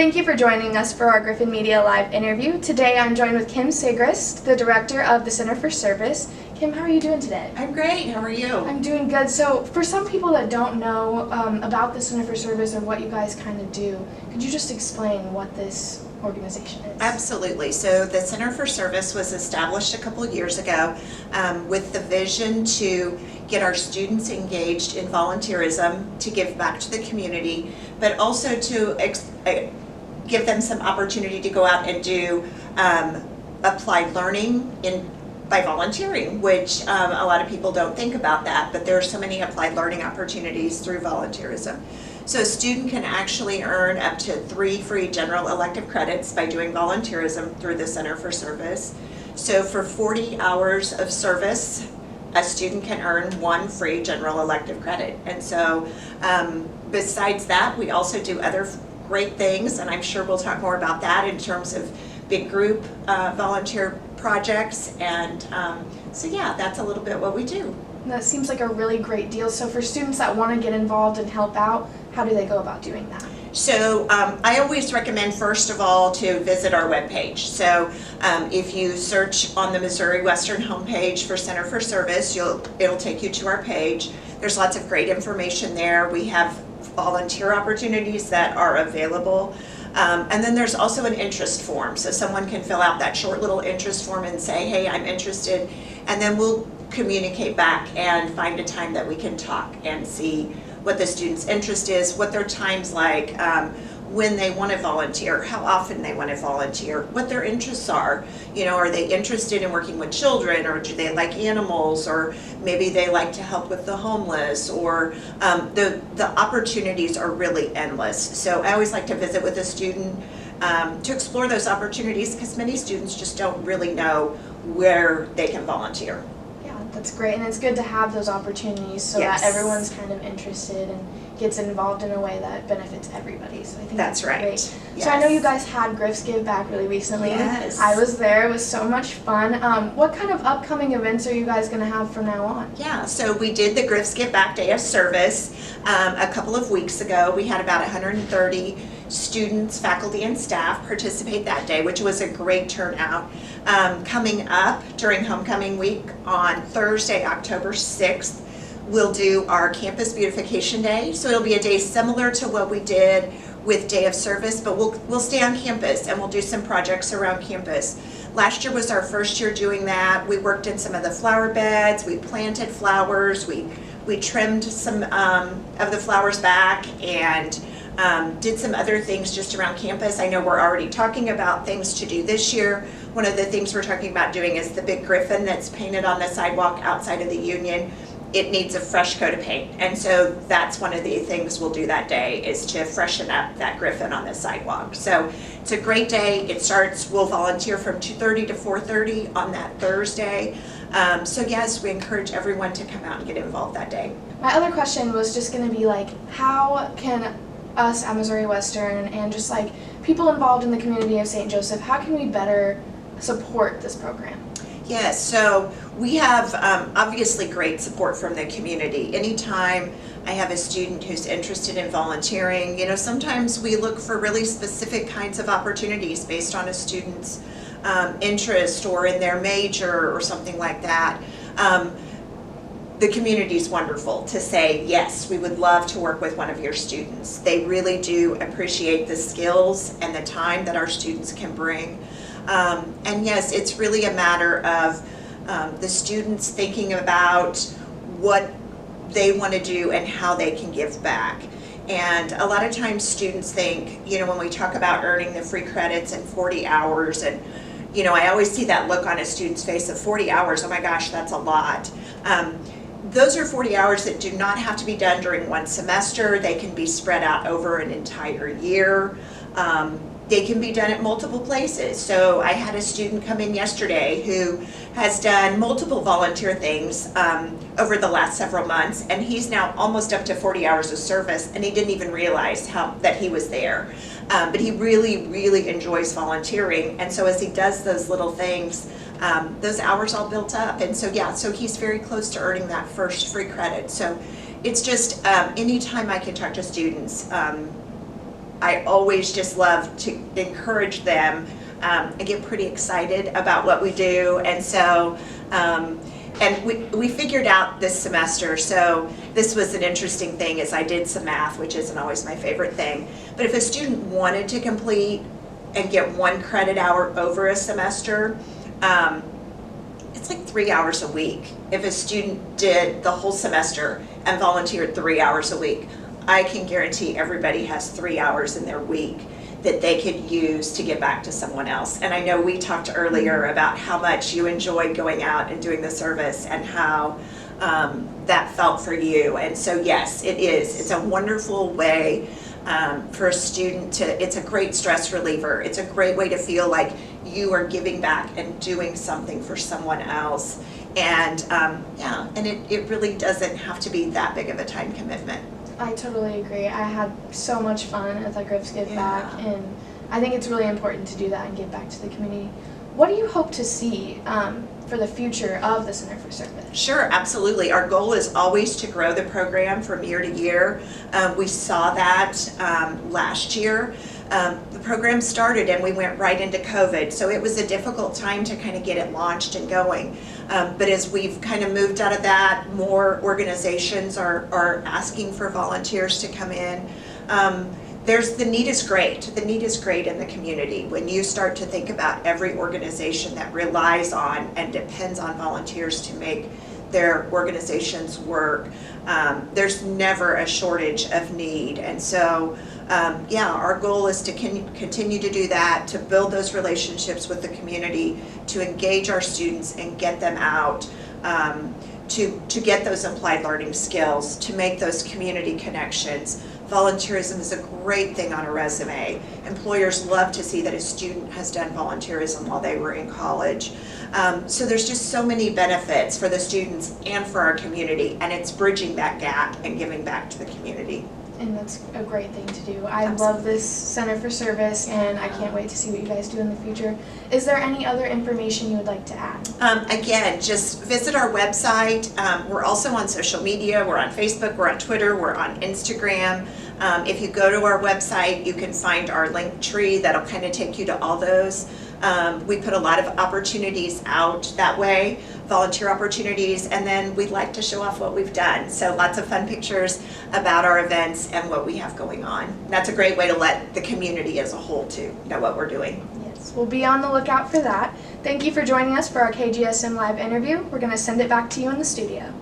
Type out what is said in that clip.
Thank you for joining us for our Griffin Media Live interview. Today I'm joined with Kim Sigrist, the Director of the Center for Service. Kim, how are you doing today? I'm great. How are you? I'm doing good. So for some people that don't know about the Center for Service or what you guys kind of do, could you just explain what this organization is? Absolutely. So the Center for Service was established a couple of years ago with the vision to get our students engaged in volunteerism, to give back to the community, but also to give them some opportunity to go out and do applied learning by volunteering, which a lot of people don't think about that, but there are so many applied learning opportunities through volunteerism. So a student can actually earn up to 3 free general elective credits by doing volunteerism through the Center for Service. So for 40 hours of service, a student can earn 1 free general elective credit. And so besides that, we also do other great things, and I'm sure we'll talk more about that in terms of big group volunteer projects. And so yeah, that's a little bit what we do. That seems like a really great deal. So for students that want to get involved and help out, how do they go about doing that? So I always recommend, first of all, to visit our webpage. So if you search on the Missouri Western homepage for Center for Service, it'll take you to our page. There's lots of great information there. We have volunteer opportunities that are available. And then there's also an interest form. So someone can fill out that short little interest form and say, hey, I'm interested. And then we'll communicate back and find a time that we can talk and see what the student's interest is, what their time's like, when they want to volunteer, how often they want to volunteer, what their interests are. You know, are they interested in working with children, or do they like animals, or maybe they like to help with the homeless, or the opportunities are really endless. So I always like to visit with a student to explore those opportunities, because many students just don't really know where they can volunteer. That's great, and it's good to have those opportunities so Yes. that everyone's kind of interested and gets involved in a way that benefits everybody. So I think That's right. Great. Yes. So I know you guys had Griff's Give Back really recently. Yes. I was there. It was so much fun. What kind of upcoming events are you guys going to have from now on? Yeah, so we did the Griff's Give Back Day of Service a couple of weeks ago. We had about 130 students, faculty, and staff participate that day, which was a great turnout. Coming up during homecoming week on Thursday, October 6th, we'll do our Campus Beautification Day. So it'll be a day similar to what we did with Day of Service, but we'll stay on campus and we'll do some projects around campus. Last year was our first year doing that. We worked in some of the flower beds, we planted flowers, we trimmed some of the flowers back, and did some other things just around campus. I know we're already talking about things to do this year. One of the things we're talking about doing is the big griffin that's painted on the sidewalk outside of the Union. It needs a fresh coat of paint, and so that's one of the things we'll do that day, is to freshen up that griffin on the sidewalk. So it's a great day. It starts, we'll volunteer from 2:30 to 4:30 on that Thursday. So yes, we encourage everyone to come out and get involved that day. My other question was just going to be like, how can us at Missouri Western and just like people involved in the community of St. Joseph, how can we better support this program? Yes, so we have obviously great support from the community. Anytime I have a student who's interested in volunteering, you know, sometimes we look for really specific kinds of opportunities based on a student's interest or in their major or something like that. The community is wonderful to say, yes, we would love to work with one of your students. They really do appreciate the skills and the time that our students can bring. And yes, it's really a matter of the students thinking about what they want to do and how they can give back. And a lot of times students think, you know, when we talk about earning the free credits and 40 hours, and you know, I always see that look on a student's face of 40 hours, oh my gosh, that's a lot. Those are 40 hours that do not have to be done during one semester. They can be spread out over an entire year. They can be done at multiple places. So I had a student come in yesterday who has done multiple volunteer things over the last several months, and he's now almost up to 40 hours of service, and he didn't even realize that he was there. But he really, really enjoys volunteering, and so as he does those little things, those hours all built up. And so yeah, so he's very close to earning that first free credit. So it's just anytime I can talk to students, I always just love to encourage them. I get pretty excited about what we do, and so and we figured out this semester, so this was an interesting thing, is I did some math, which isn't always my favorite thing, but if a student wanted to complete and get 1 credit hour over a semester, it's like 3 hours a week. If a student did the whole semester and volunteered 3 hours a week, I can guarantee everybody has 3 hours in their week that they could use to give back to someone else. And I know we talked earlier about how much you enjoyed going out and doing the service and how that felt for you. And so yes, it is. It's a wonderful way for a student to, it's a great stress reliever. It's a great way to feel like you are giving back and doing something for someone else. And yeah, and it really doesn't have to be that big of a time commitment. I totally agree. I had so much fun at the Grips Give Back, and I think it's really important to do that and give back to the community. What do you hope to see for the future of the Center for Service? Sure, absolutely. Our goal is always to grow the program from year to year. We saw that last year. The program started and we went right into COVID, so it was a difficult time to kind of get it launched and going. But as we've kind of moved out of that, more organizations are asking for volunteers to come in. The need is great. The need is great in the community. When you start to think about every organization that relies on and depends on volunteers to make their organizations work, there's never a shortage of need. And so yeah, our goal is to continue to do that, to build those relationships with the community, to engage our students and get them out, to get those applied learning skills, to make those community connections. Volunteerism is a great thing on a resume. Employers love to see that a student has done volunteerism while they were in college. So there's just so many benefits for the students and for our community, and it's bridging that gap and giving back to the community. And that's a great thing to do. I love this Center for Service, and I can't wait to see what you guys do in the future. Is there any other information you would like to add? Again, just visit our website. We're also on social media. We're on Facebook, we're on Twitter, we're on Instagram. If you go to our website, you can find our link tree that'll kind of take you to all those. We put a lot of opportunities out that way, volunteer opportunities, and then we'd like to show off what we've done. So lots of fun pictures about our events and what we have going on. And that's a great way to let the community as a whole too know what we're doing. Yes, we'll be on the lookout for that. Thank you for joining us for our KGSM Live interview. We're going to send it back to you in the studio.